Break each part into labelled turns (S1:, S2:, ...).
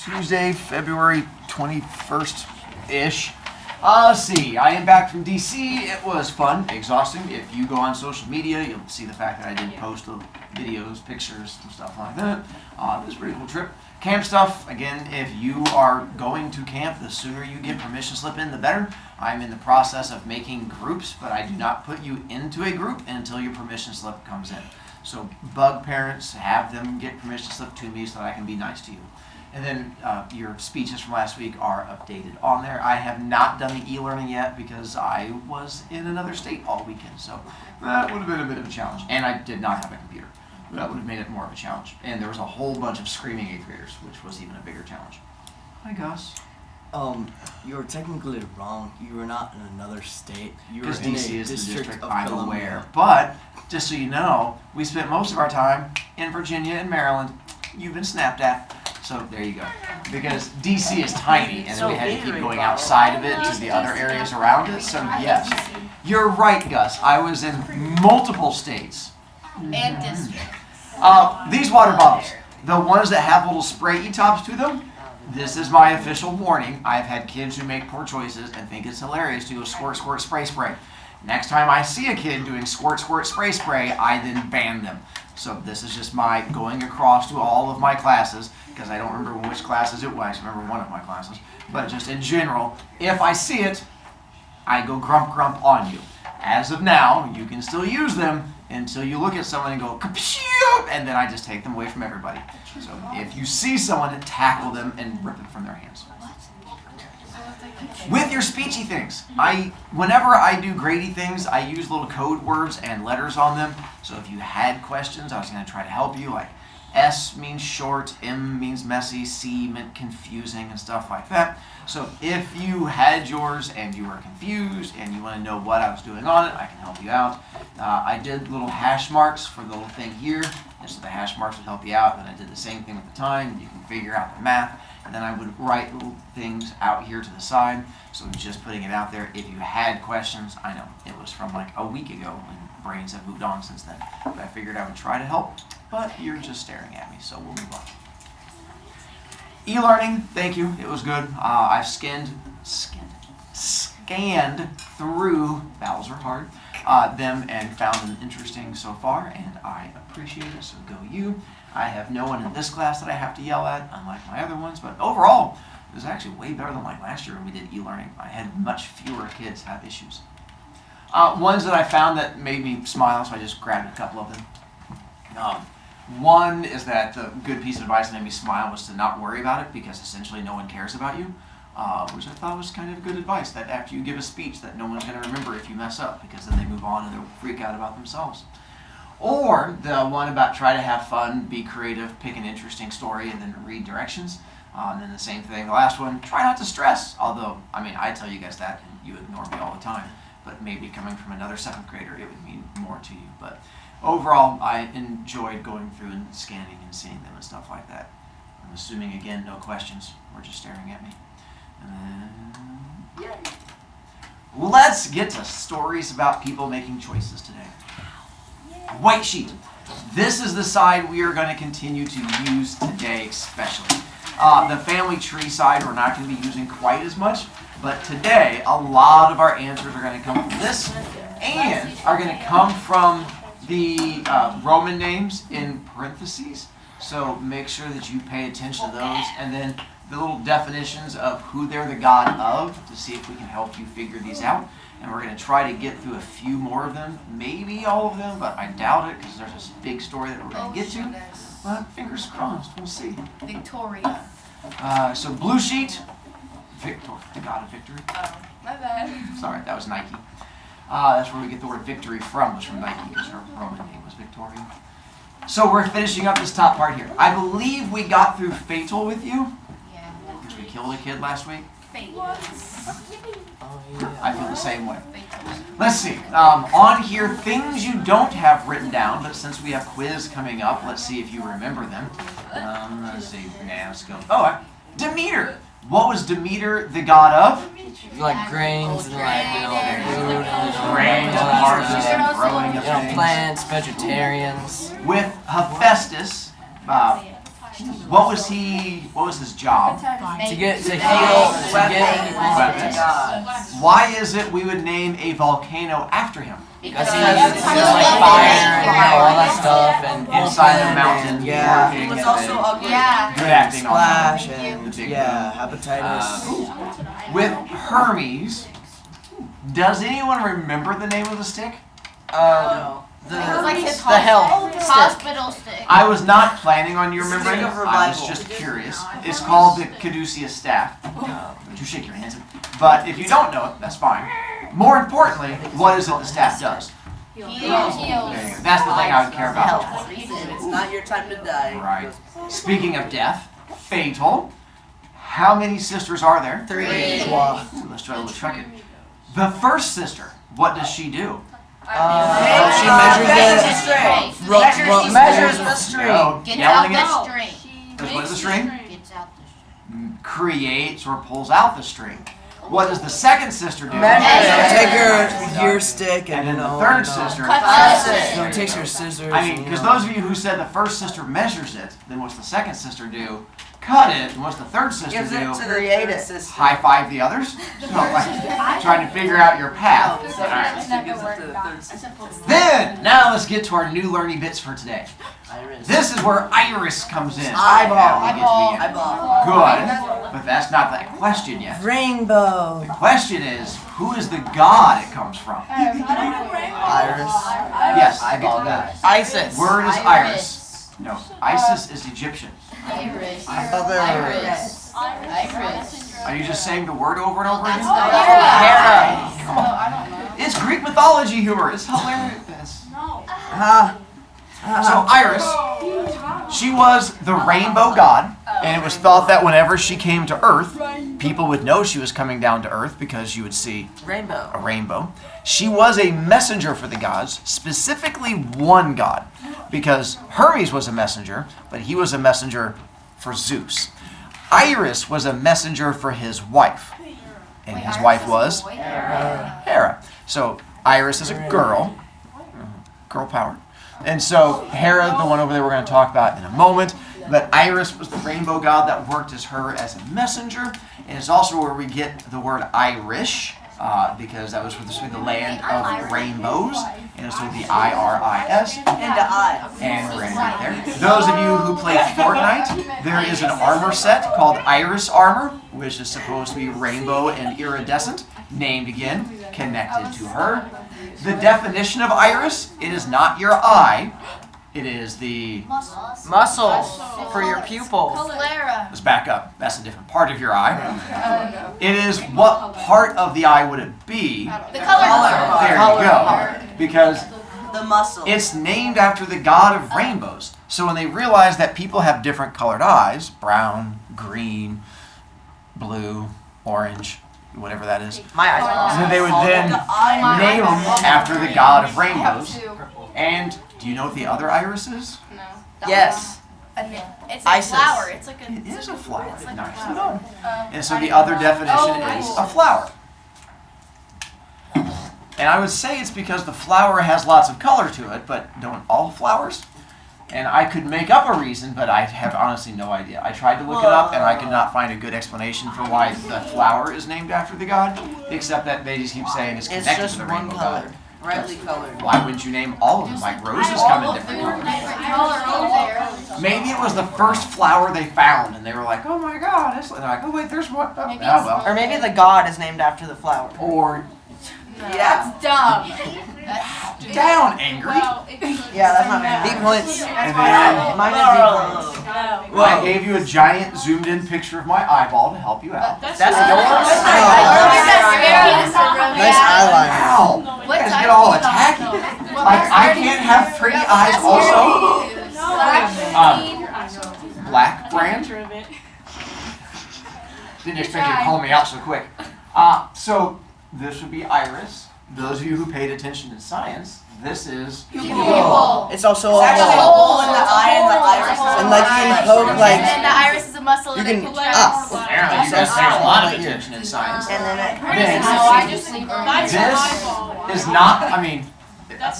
S1: Tuesday, February 21st-ish. Let's see, I am back from DC. It was fun, exhausting. If you go on social media, you'll see the fact that I did post videos, pictures, and stuff like that. It was a pretty cool trip. Camp stuff, again, if you are going to camp, the sooner you get permission slip in, the better. I'm in the process of making groups, but I do not put you into a group until your permission slip comes in. So bug parents, have them get permission slip to me so that I can be nice to you. And then your speeches from last week are updated on there. I have not done the e-learning yet because I was in another state all weekend. So that would have been a bit of a challenge. And I did not have a computer. That would have made it more of a challenge. And there was a whole bunch of screaming 8th graders, which was even a bigger challenge. Hi, Gus.
S2: You were technically wrong. You were not in another state. You were in
S1: DC
S2: a
S1: is the district,
S2: of
S1: I'm
S2: Columbia.
S1: aware. But, just so you know, we spent most of our time in Virginia and Maryland. You've been snapped at. So there you go. Because DC is tiny, and then we had to keep going outside of it to the other areas around it. So yes, you're right, Gus. I was in multiple states.
S3: And districts.
S1: These water bottles, the ones that have little spray tops to them, this is my official warning. I've had kids who make poor choices and think it's hilarious to go squirt, squirt, spray, spray. Next time I see a kid doing squirt, squirt, spray, spray, I then ban them. So this is just my going across to all of my classes, because I don't remember which classes it was. I remember one of my classes. But just in general, if I see it, I go grump grump on you. As of now, you can still use them until you look at someone and go ka-pshoo, and then I just take them away from everybody. So if you see someone, tackle them and rip them from their hands. With your speechy things, whenever I do grady things, I use little code words and letters on them. So if you had questions, I was going to try to help you. Like S means short, M means messy, C meant confusing and stuff like that. So if you had yours and you were confused and you want to know what I was doing on it, I can help you out. I did little hash marks for the little thing here, and so the hash marks would help you out. Then I did the same thing with the time. You can figure out the math. And then I would write little things out here to the side. So just putting it out there. If you had questions, I know it was from like a week ago, and brains have moved on since then. But I figured I would try to help. But you're just staring at me, so we'll move on. E-learning, thank you. It was good. I've scanned through, vowels are hard, them and found them interesting so far, and I appreciate it, so go you. I have no one in this class that I have to yell at, unlike my other ones, but overall, it was actually way better than like last year when we did e-learning. I had much fewer kids have issues. Ones that I found that made me smile, so I just grabbed a couple of them. One is that the good piece of advice that made me smile was to not worry about it, because essentially no one cares about you, which I thought was kind of good advice, that after you give a speech that no one's going to remember if you mess up, because then they move on and they'll freak out about themselves. Or the one about try to have fun, be creative, pick an interesting story, and then read directions. And then the same thing, the last one, try not to stress. Although, I mean, I tell you guys that, and you ignore me all the time. But maybe coming from another 7th grader, it would mean more to you. But overall, I enjoyed going through and scanning and seeing them and stuff like that. I'm assuming, again, no questions. We're just staring at me. Yay. Let's get to stories about people making choices today. White sheet. This is the side we are going to continue to use today especially. The family tree side we're not going to be using quite as much, but today a lot of our answers are going to come from this and are going to come from the Roman names in parentheses. So make sure that you pay attention to those, and then the little definitions of who they're the god of, to see if we can help you figure these out. And we're going to try to get through a few more of them, maybe all of them, but I doubt it because there's this big story that we're going to get to. But fingers crossed, we'll see.
S3: Victoria.
S1: So blue sheet, Victor, the god of victory.
S3: Oh, my bad.
S1: Sorry, that was Nike. That's where we get the word victory from, was from Nike, because her Roman name was Victoria. So we're finishing up this top part here. I believe we got through fatal with you,
S3: Yeah.
S1: because we killed a kid last week.
S3: Fate.
S1: I feel the same way. Let's see. On here, things you don't have written down, but since we have quiz coming up, let's see if you remember them. Let's see. Nah, let's go. Oh, Demeter. What was Demeter the god of?
S2: Like grains and like, food and
S1: Grains, harvest, and growing of things.
S2: plants, vegetarians.
S1: With Hephaestus, What was his job?
S2: To get to heal,
S3: Weapons.
S2: to get
S1: Weapons.
S2: gods.
S1: Why is it we would name a volcano after him?
S2: Because he was like fire and all that stuff and
S1: Inside the mountain,
S2: yeah.
S1: working,
S4: He was
S1: and
S4: also
S1: then
S4: ugly.
S3: Yeah.
S1: good acting on
S2: Splash
S1: the
S2: and
S1: big
S2: hepatitis.
S1: With Hermes, does anyone remember the name of the stick?
S4: No.
S3: It was like his
S2: the health stick.
S3: hospital stick.
S1: I was not planning on you remembering.
S4: Stick of
S1: I was
S4: revival.
S1: just curious. It's called the Caduceus staff. Don't you shake your hands. But if you don't know it, that's fine. More importantly, what is it the staff does?
S3: Heals.
S1: There you go. That's the thing I would care about.
S4: It's not your time to die.
S1: Right. Speaking of death, fatal. How many sisters are there?
S4: 3.
S2: Wow.
S1: So let's try to track it. The first sister, what does she do?
S2: She measures the string. Measures the string.
S1: No,
S3: Gets
S1: yelling
S3: out
S1: it.
S3: the string.
S1: What is the string?
S3: Gets out the string.
S1: Creates or pulls out the string. What does the second sister do?
S3: Measure.
S2: Take your stick
S1: And
S2: and
S1: then the third
S2: sister.
S1: sister.
S3: Cuts it.
S2: No, takes your scissors.
S1: I mean, because those of you who said the first sister measures it, then what's the second sister do? Cut it. And what's the third sister
S4: Gives it
S1: do?
S4: to the third sister.
S1: High five the others? So, like, trying to figure out your path.
S4: So
S1: Alright.
S4: she gives it to the third sister.
S1: Then, now let's get to our new learning bits for today.
S4: Iris.
S1: This is where iris comes in.
S4: Eyeball.
S1: Now we get to the end.
S4: Eyeball.
S1: Good, but that's not the question yet.
S2: Rainbow.
S1: The question is, who is the god it comes from?
S2: Iris.
S1: Yes,
S2: Eyeball guy.
S4: Isis.
S1: word is iris. No, Isis is Egyptian.
S3: Iris.
S2: Other.
S3: Iris. Iris.
S1: Are you just saying the word over and over again?
S3: Hera.
S1: Come on. It's Greek mythology humor. It's hilarious.
S2: Huh.
S1: So Iris, she was the rainbow god, and it was thought that whenever she came to Earth, people would know she was coming down to Earth because you would see
S4: Rainbow.
S1: a rainbow. She was a messenger for the gods, specifically one god, because Hermes was a messenger, but he was a messenger for Zeus. Iris was a messenger for his wife, and his wife was Hera. So Iris is a girl, girl power. And so Hera, the one over there we're going to talk about in a moment, but Iris was the rainbow god that worked as her as a messenger, and it's also where we get the word Irish, because that was for the land of rainbows, and it's with the I-R-I-S,
S4: And the eye.
S1: and we're going to get there. Those of you who play Fortnite, there is an armor set called Iris Armor, which is supposed to be rainbow and iridescent, named again, connected to her. The definition of iris, it is not your eye, it is the,
S4: Muscles for your pupils.
S3: Cholera.
S1: let's back up, that's a different part of your eye. It is what part of the eye would it be?
S3: The color.
S1: There you go. Because
S4: The muscle.
S1: it's named after the god of rainbows. So when they realized that people have different colored eyes, brown, green, blue, orange, whatever that is,
S4: My eyes.
S1: then they would then name them after the god of rainbows. And do you know what the other iris is?
S3: No.
S4: Yes.
S3: It's a
S4: Isis.
S3: flower. It's like a.
S1: It is a flower.
S3: It's like a
S1: Nicely
S3: flower.
S1: done. And so the other definition is a flower. And I would say it's because the flower has lots of color to it, but don't all flowers? And I could make up a reason, but I have honestly no idea. I tried to look it up, and I could not find a good explanation for why the flower is named after the god, except that they just keep saying it's
S4: It's
S1: connected
S4: just
S1: to the
S4: one
S1: rainbow
S4: color.
S1: god.
S4: Brightly colored.
S1: Why wouldn't you name all of them? Like roses come in different colors. Maybe it was the first flower they found, and they were like, "Oh my god!" And they're like, "Oh wait, there's one." Oh, well.
S4: Or maybe the god is named after the flower.
S1: Or
S4: Yeah.
S3: Dumb.
S1: down angry.
S4: Yeah, that's not bad.
S2: B points.
S1: And then
S4: Mine is B points.
S1: I gave you a giant zoomed-in picture of my eyeball to help you out.
S4: That's
S2: Nice
S3: Nice
S2: eyeliner.
S1: Ow! You guys get all attacky. Like I can't have pretty eyes also. Black brand. Didn't expect you to call me out so quick. So this would be iris. Those of you who paid attention in science, this is
S3: Pupil.
S2: It's also
S4: It's
S2: a
S4: actually a
S2: hole.
S4: hole in the eye and the iris is
S2: And like you can poke
S3: And
S2: like
S3: then the iris is a muscle
S2: you
S3: and it
S2: can
S3: contracts.
S1: apparently you guys pay a lot of attention in science.
S4: And then it
S1: This
S3: No, I just leave her.
S1: This is not, I mean,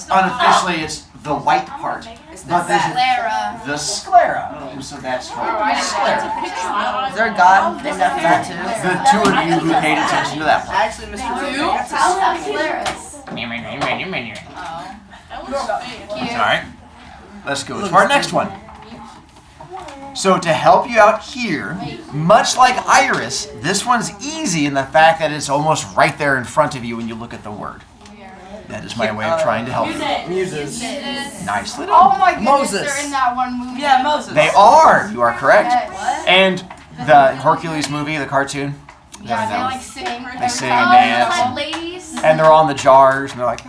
S1: unofficially it's the white part.
S4: It's
S1: But there's
S3: Clara.
S1: the sclera. So that's called sclera.
S4: Is there a god named after that too?
S1: The two of you who paid attention to that one.
S4: Actually, Mr. Blue. That's a
S3: Clara's.
S1: Alright. Let's go to our next one. So to help you out here, much like Iris, this one's easy in the fact that it's almost right there in front of you when you look at the word. That is my way of trying to help you.
S4: Muses.
S1: Nicely
S3: Oh
S1: done.
S3: my goodness,
S4: Moses.
S3: they're in that one movie.
S4: Yeah, Moses.
S1: They are. You are correct.
S3: Yes.
S1: And the Hercules movie, the cartoon.
S3: Yeah, they
S1: They're
S3: like sing.
S1: They sing and dance.
S3: Like ladies.
S1: And they're on the jars, and they're like,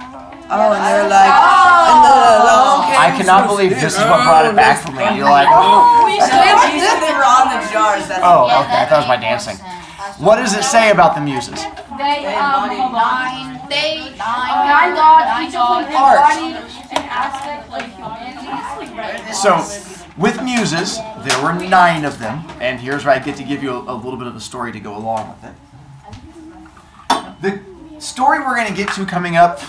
S2: Oh, and they're like, and the long
S1: I cannot believe this is what brought it back for me. You're like,
S4: She said they were on the jars. That's
S1: oh, okay, I thought it was my dancing. What does it say about the muses?
S3: They
S4: embody
S3: nine. They
S5: Nine gods, each of them
S4: Art.
S5: embodied an aspect of humanity.
S1: So, with muses, there were 9 of them, and here's where I get to give you a little bit of a story to go along with it. The story we're going to get to coming up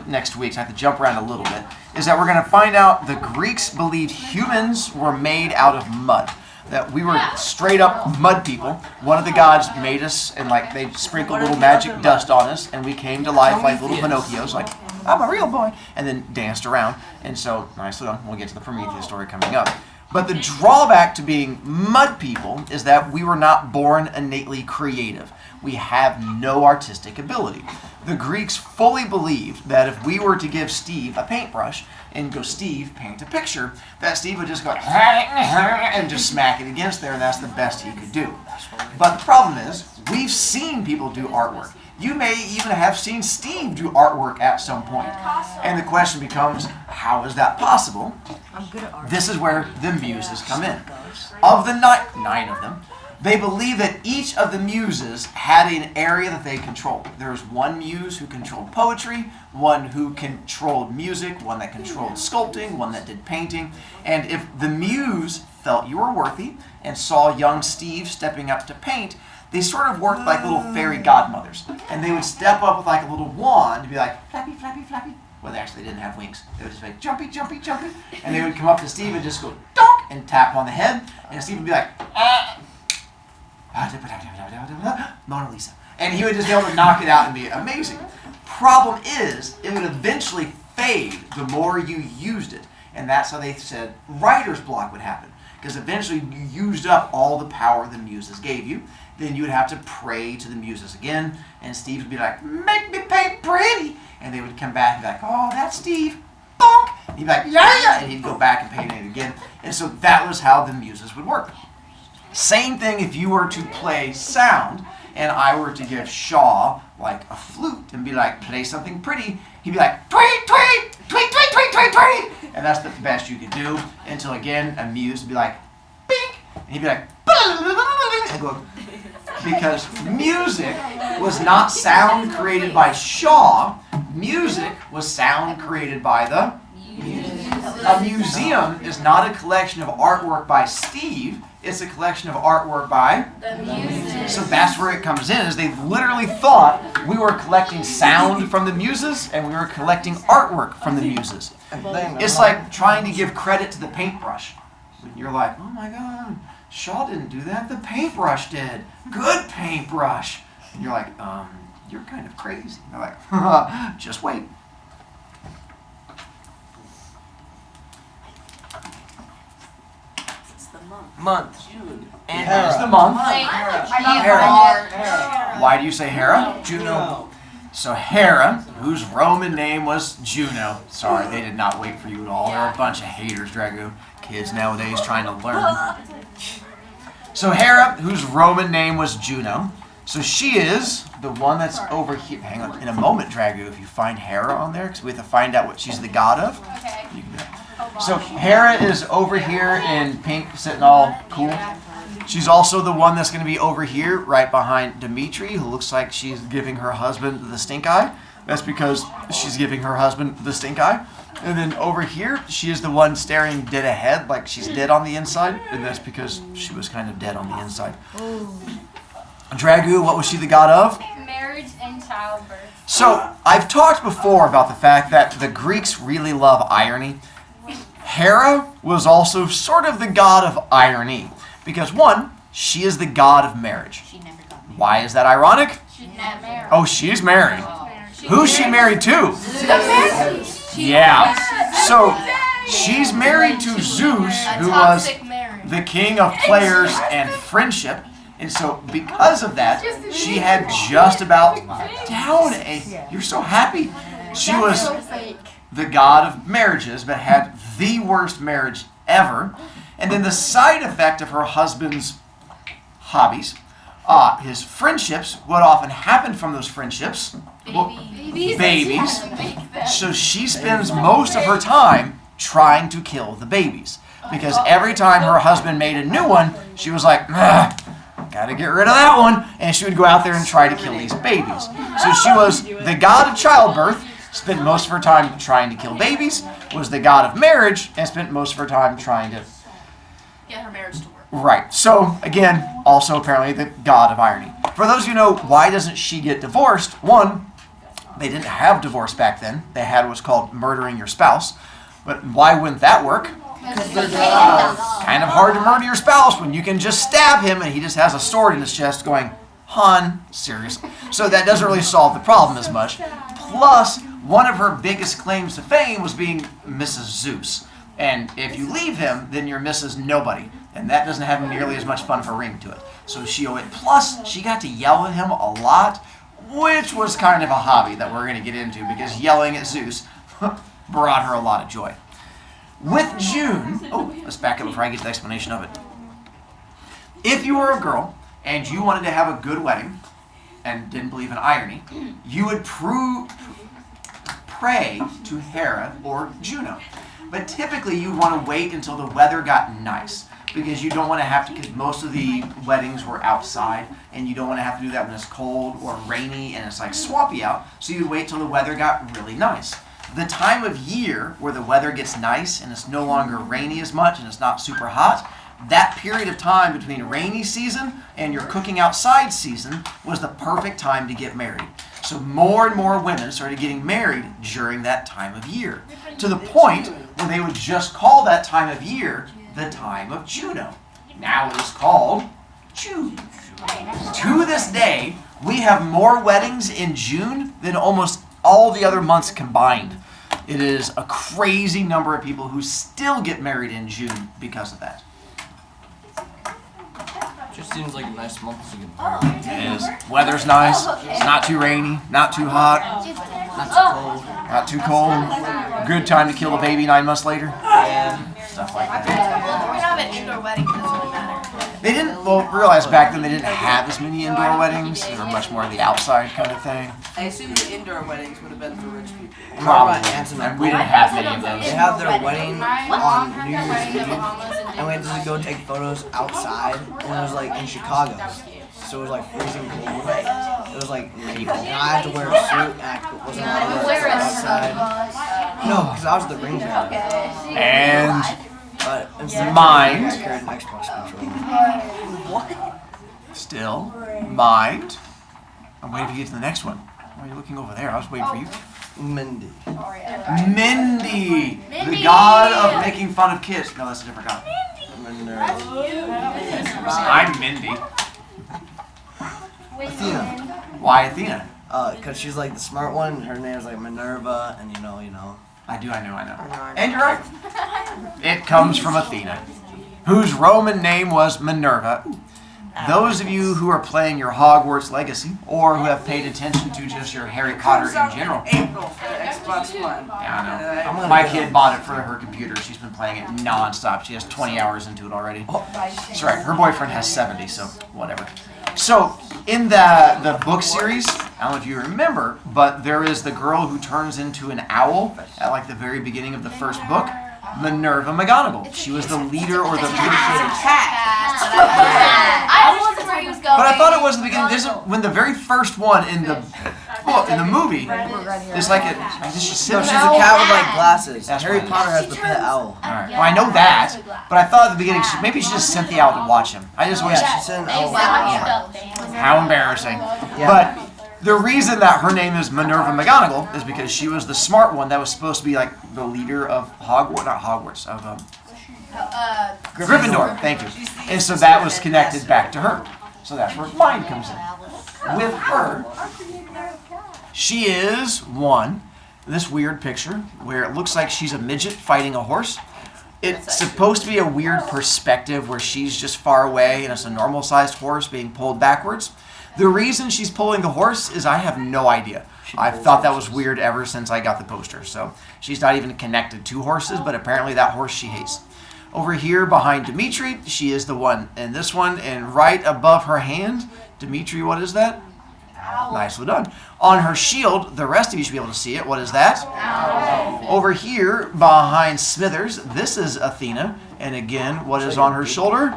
S1: next week, so I have to jump around a little bit, is that we're going to find out the Greeks believed humans were made out of mud. That we were straight up mud people. One of the gods made us, and like they sprinkled little magic dust on us, and we came to life like little Pinocchios, like, I'm a real boy, and then danced around. And so, nicely done, we'll get to the Prometheus story coming up. But the drawback to being mud people is that we were not born innately creative. We have no artistic ability. The Greeks fully believed that if we were to give Steve a paintbrush and go, Steve, paint a picture, that Steve would just go and just smack it against there, and that's the best he could do. But the problem is, we've seen people do artwork. You may even have seen Steve do artwork at some point. And the question becomes, how is that possible? This is where the muses come in. Of the 9 of them, they believe that each of the muses had an area that they controlled. There was one muse who controlled poetry, one who controlled music, one that controlled sculpting, one that did painting. And if the muse felt you were worthy and saw young Steve stepping up to paint, they sort of worked like little fairy godmothers. And they would step up with like a little wand and be like, flappy, flappy, flappy. Well, they actually didn't have wings. They would just be like, jumpy, jumpy, jumpy. And they would come up to Steve and just go, donk, and tap on the head. And Steve would be like, Mona Lisa. And he would just be able to knock it out and be amazing. Problem is, it would eventually fade the more you used it. And that's how they said writer's block would happen. Because eventually you used up all the power the muses gave you. Then you would have to pray to the muses again. And Steve would be like, make me paint pretty. And they would come back and be like, oh, that's Steve. Bonk. And he'd be like, yeah. And he'd go back and paint it again. And so that was how the muses would work. Same thing if you were to play sound and I were to give Shaw like a flute and be like, play something pretty, he'd be like, tweet, tweet, tweet, tweet, tweet, tweet, tweet. And that's the best you could do until again a muse would be like, bink, and he'd be like, and go, because music was not sound created by Shaw, music was sound created by the A museum is not a collection of artwork by Steve, it's a collection of artwork by
S3: The muses.
S1: So that's where it comes in, is they literally thought we were collecting sound from the muses and we were collecting artwork from the muses. It's like trying to give credit to the paintbrush. You're like, oh my God, Shaw didn't do that, the paintbrush did. Good paintbrush. And you're like, you're kind of crazy. And they're like, just wait.
S4: Month. June.
S1: And it's the month.
S3: Hera.
S1: Why do you say Hera?
S4: Juno.
S1: So Hera, whose Roman name was Juno. Sorry, they did not wait for you at all. They're a bunch of haters, Dragu. Kids nowadays trying to learn. So Hera, whose Roman name was Juno. So she is the one that's over here. Hang on, in a moment, Dragu, if you find Hera on there, because we have to find out what she's the god of.
S3: Okay.
S1: You can do that. So Hera is over here in pink, sitting all cool. She's also the one that's going to be over here, right behind Dimitri, who looks like she's giving her husband the stink eye. That's because she's giving her husband the stink eye. And then over here, she is the one staring dead ahead, like she's dead on the inside. And that's because she was kind of dead on the inside. Dragu, what was she the god of?
S5: marriage and childbirth.
S1: So, I've talked before about the fact that the Greeks really love irony. Hera was also sort of the god of irony. Because one, she is the god of marriage.
S3: She never got married.
S1: Why is that ironic?
S3: She's not married.
S1: Oh, she's married. Who's she married to? Yeah. So, she's married to Zeus, who was the king of players and friendship. And so, because of that, she had just about down a... You're so happy. She was the god of marriages, but had the worst marriage ever. And then the side effect of her husband's hobbies, his friendships, what often happened from those friendships? Babies. So she spends most of her time trying to kill the babies. Because every time her husband made a new one, she was like, gotta get rid of that one. And she would go out there and try to kill these babies. So she was the god of childbirth, spent most of her time trying to kill babies, was the god of marriage, and spent most of her time trying to
S3: Get her marriage to work.
S1: Right. So, again, also apparently the god of irony. For those of you who know, why doesn't she get divorced? One, they didn't have divorce back then. They had what's called murdering your spouse. But why wouldn't that work? Kind of hard to murder your spouse when you can just stab him and he just has a sword in his chest going, "Hon, seriously." So that doesn't really solve the problem as much. Plus, one of her biggest claims to fame was being Mrs. Zeus. And if you leave him, then you're Mrs. Nobody. And that doesn't have nearly as much fun of a ring to it. So she owed it. Plus, she got to yell at him a lot, which was kind of a hobby that we're going to get into because yelling at Zeus brought her a lot of joy. With June, let's back up before I get to the explanation of it. If you were a girl and you wanted to have a good wedding and didn't believe in irony, you would pray to Hera or Juno. But typically you want to wait until the weather got nice because you don't want to have to, because most of the weddings were outside and you don't want to have to do that when it's cold or rainy and it's like swampy out. So you wait till the weather got really nice. The time of year where the weather gets nice and it's no longer rainy as much and it's not super hot, that period of time between rainy season and your cooking outside season was the perfect time to get married. So more and more women started getting married during that time of year, to the point where they would just call that time of year the time of Juno. Now it is called June. To this day, we have more weddings in June than almost all the other months combined. It is a crazy number of people who still get married in June because of that.
S2: Just seems like a nice month to get married.
S1: It is. Weather's nice. It's not too rainy, not too hot,
S2: Not too cold.
S1: not too cold. Good time to kill a baby 9 months later. Stuff like that.
S3: Well, we have an indoor wedding. It doesn't really matter.
S1: They didn't realize back then they didn't have as many indoor weddings. They were much more the outside kind of thing.
S4: I assume the indoor weddings would have been for rich people.
S1: Probably.
S2: aunts and
S1: And we didn't have many of
S2: They
S1: those.
S2: have their wedding
S3: My
S2: on
S3: mom had
S2: New
S3: her
S2: Year's
S3: wedding in the
S2: Eve,
S3: Bahamas
S2: and we had to go take photos outside, and it was like in Chicago. So it was like freezing cold. It was like April. And I had to wear a suit, and I wasn't allowed to wear a suit outside. No, because I was the ring bearer.
S1: And
S2: But instead
S1: Mind.
S2: I carried an Xbox controller.
S1: still, mind. I'm waiting for you to get to the next one. Why are you looking over there? I was waiting for you.
S2: Mindy.
S1: Mindy, the god of making fun of kids. No, that's a different god.
S2: Minerva.
S1: I'm Mindy.
S2: Athena.
S1: Why Athena?
S2: Cause she's like the smart one, and her name's like Minerva, and you know.
S1: I know. And you're right. It comes from Athena, whose Roman name was Minerva. Those of you who are playing your Hogwarts Legacy, or who have paid attention to just your Harry Potter in general.
S4: April for the Xbox One.
S1: Yeah, I know. My kid bought it for her computer. She's been playing it non-stop. She has 20 hours into it already. That's right. Her boyfriend has 70, so whatever. So, in the book series, I don't know if you remember, but there is the girl who turns into an owl at like the very beginning of the first book. Minerva McGonagall. She was the leader or the leader.
S3: I wasn't where he was going.
S1: But I thought it was the beginning. This is when the very first one in the book, in the movie, is like a. She's
S2: No, she's a cat with like glasses.
S1: That's
S2: Harry
S1: right.
S2: Potter has the pet owl.
S1: Alright. Well, I know that, but I thought at the beginning maybe she just sent the owl to watch him. I just always.
S2: Yeah, she sent an owl.
S1: How embarrassing.
S2: Yeah.
S1: But The reason that her name is Minerva McGonagall is because she was the smart one that was supposed to be like the leader of Gryffindor. Thank you. And so that was connected back to her. So that's where mine comes in. With her, she is this weird picture where it looks like she's a midget fighting a horse. It's supposed to be a weird perspective where she's just far away and it's a normal-sized horse being pulled backwards. The reason she's pulling the horse is I have no idea. I've thought that was weird ever since I got the poster. So she's not even connected to horses, but apparently that horse she hates. Over here behind Dimitri, she is the one in this one, and right above her hand, Dimitri, what is that? Owl. Nicely done. On her shield, the rest of you should be able to see it. What is that? Owl. Over here behind Smithers, this is Athena. And again, what is on her shoulder?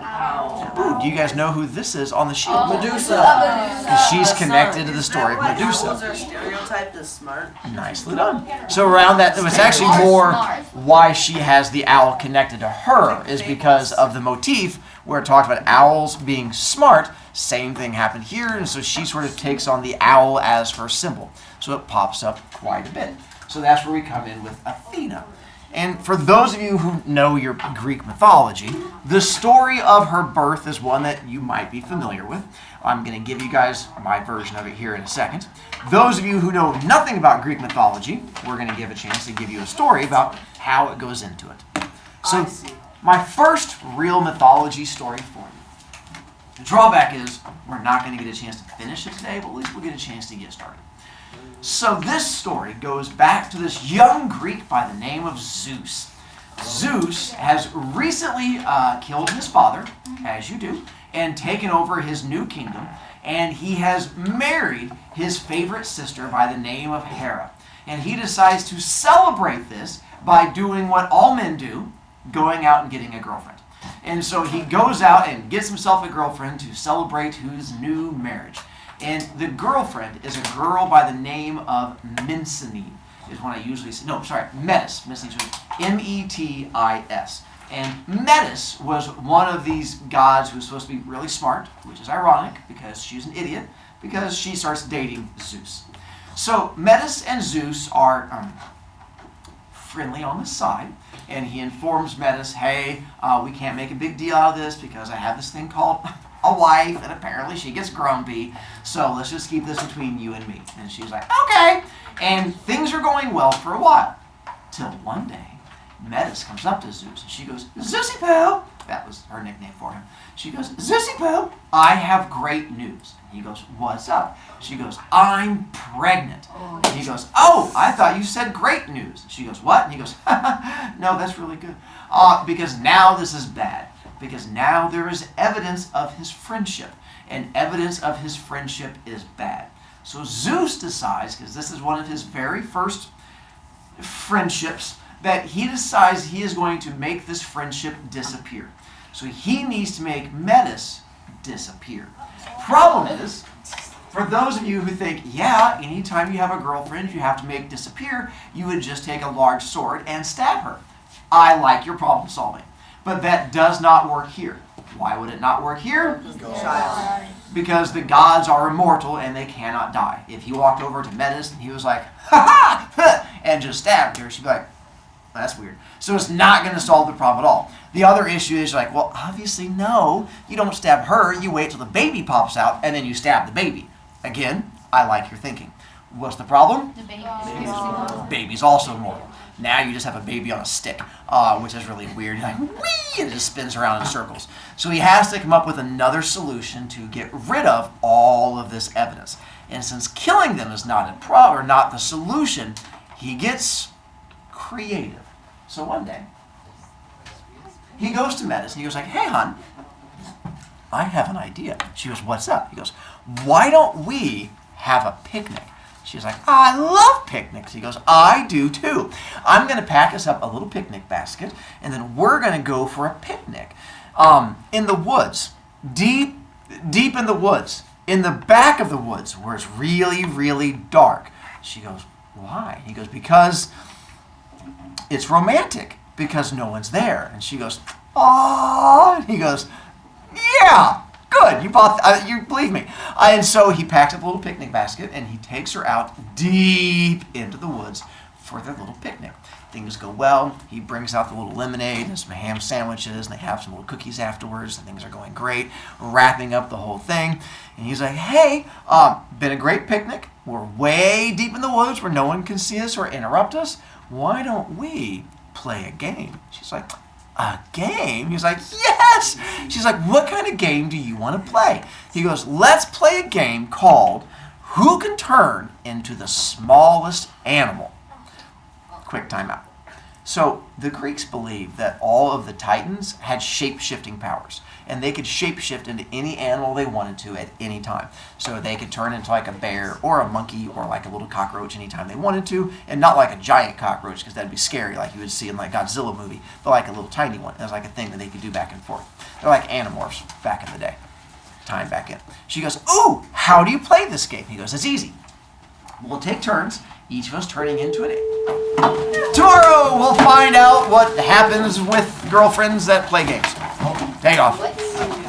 S1: Ooh, do you guys know who this is on the shield?
S2: Medusa.
S1: She's connected to the story of
S4: Owls
S1: Medusa.
S4: are stereotyped as smart.
S1: Nicely done. So around that, it was actually more why she has the owl connected to her is because of the motif where it talked about owls being smart. Same thing happened here, and so she sort of takes on the owl as her symbol. So it pops up quite a bit. So that's where we come in with Athena. And for those of you who know your Greek mythology, the story of her birth is one that you might be familiar with. I'm going to give you guys my version of it here in a second. Those of you who know nothing about Greek mythology, we're going to give a chance to give you a story about how it goes into it. So, my first real mythology story for you. The drawback is we're not going to get a chance to finish it today, but at least we'll get a chance to get started. So this story goes back to this young Greek by the name of Zeus. Zeus has recently killed his father, as you do, and taken over his new kingdom, and he has married his favorite sister by the name of Hera. And he decides to celebrate this by doing what all men do, going out and getting a girlfriend. And so he goes out and gets himself a girlfriend to celebrate his new marriage. And the girlfriend is a girl by the name of Metis, is one I usually say. No, sorry, Metis. M-E-T-I-S. And Metis was one of these gods who was supposed to be really smart, which is ironic because she's an idiot, because she starts dating Zeus. So Metis and Zeus are friendly on the side, and he informs Metis, hey, we can't make a big deal out of this because I have this thing called a wife, and apparently she gets grumpy, so let's just keep this between you and me. And she's like, okay. And things are going well for a while, till one day, Metis comes up to Zeus, and she goes, Zeusy Poo! That was her nickname for him. She goes, Zeusy Poo, I have great news. He goes, what's up? She goes, I'm pregnant. And he goes, oh, I thought you said great news. She goes, what? And he goes, no, that's really good. Because now this is bad. Because now there is evidence of his friendship. And evidence of his friendship is bad. So Zeus decides, because this is one of his very first friendships, that he decides he is going to make this friendship disappear. So he needs to make Metis disappear. Problem is, for those of you who think, yeah, anytime you have a girlfriend you have to make disappear, you would just take a large sword and stab her. I like your problem solving. But that does not work here. Why would it not work here? Because the gods are immortal and they cannot die. If he walked over to Metis and he was like, ha ha, and just stabbed her, she'd be like, that's weird. So it's not going to solve the problem at all. The other issue is like, well, obviously no, you don't stab her, you wait till the baby pops out and then you stab the baby. Again, I like your thinking. What's the problem?
S3: The
S1: Baby's also immortal. Now you just have a baby on a stick, which is really weird. You're like, whee, and it just spins around in circles. So he has to come up with another solution to get rid of all of this evidence. And since killing them is not the solution, he gets creative. So one day, he goes to Metis and he goes like, hey, hon, I have an idea. She goes, what's up? He goes, why don't we have a picnic? She's like, I love picnics. He goes, I do too. I'm going to pack us up a little picnic basket, and then we're going to go for a picnic in the woods, deep in the woods, in the back of the woods, where it's really, really dark. She goes, why? He goes, because it's romantic, because no one's there. And she goes, aww. And he goes, yeah, good good. You believe me. And so he packs up a little picnic basket and he takes her out deep into the woods for their little picnic. Things go well. He brings out the little lemonade and some ham sandwiches, and they have some little cookies afterwards, and things are going great, wrapping up the whole thing. And he's like, hey, been a great picnic. We're way deep in the woods where no one can see us or interrupt us. Why don't we play a game? She's like, a game? He's like, yes! She's like, what kind of game do you want to play? He goes, let's play a game called Who Can Turn into the Smallest Animal? Quick timeout. So the Greeks believed that all of the Titans had shape-shifting powers, and they could shape-shift into any animal they wanted to at any time. So they could turn into like a bear or a monkey or like a little cockroach anytime they wanted to, and not like a giant cockroach because that'd be scary like you would see in like Godzilla movie, but like a little tiny one. It was like a thing that they could do back and forth. They're like animorphs back in the day. Time back in. She goes, ooh, how do you play this game? He goes, it's easy. We'll take turns, each of us turning into an animal. Tomorrow we'll find out what happens with girlfriends that play games. Take off.